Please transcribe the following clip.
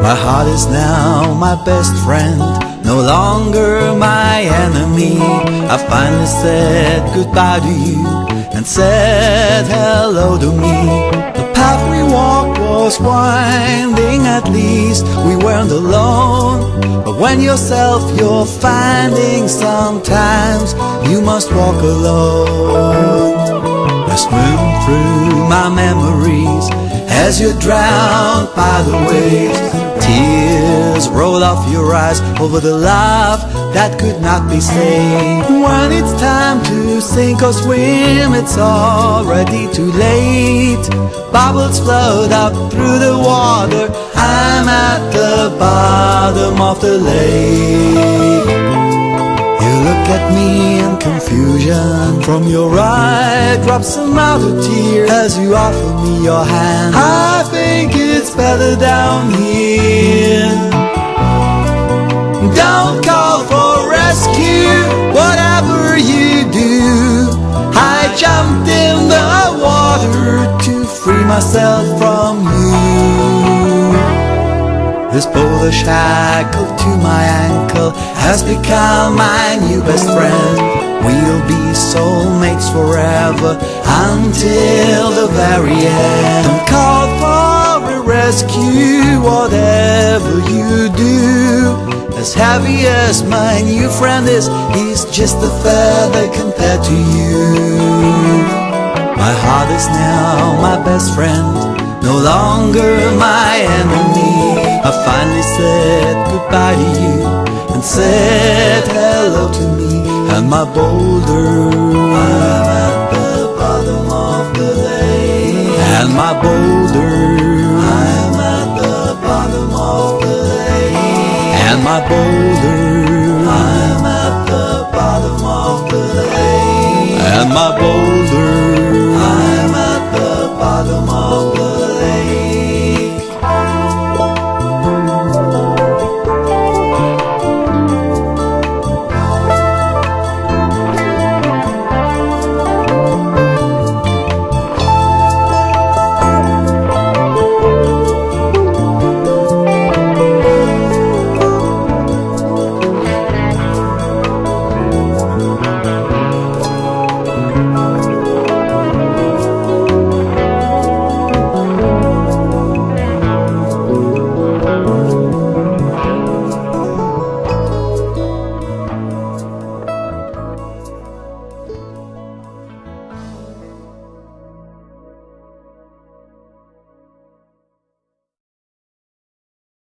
My heart is now my best friend, no longer my enemy. I finally said goodbye to you and said hello to me. The path we walked was winding, at least we weren't alone. But when yourself you're finding, sometimes you must walk alone. I swim through my memories as you're drowned by the waves. Tears roll off your eyes over the love that could not be saved. When it's time to sink or swim, it's already too late. Bubbles float up through the water, I'm at the bottom of the lake. You look at me in confusion, from your eye drops another tear as you offer me your hand. I think it's better down here. Don't call for rescue, whatever you do. I jumped in the water to free myself from you. This boulder shackled to my ankle has become my new best friend. We'll be soulmates forever until the very end. Don't call for a rescue, whatever you do. As heavy as my new friend is, he's just a feather compared to you. My heart is now my best friend, no longer my enemy. I finally said goodbye to you and said hello to me. And my boulder, I'm at the bottom of the lake. And my boulder, I'm at the bottom of the lake. And my boulder, I'm at the bottom of the lake. And my boulder,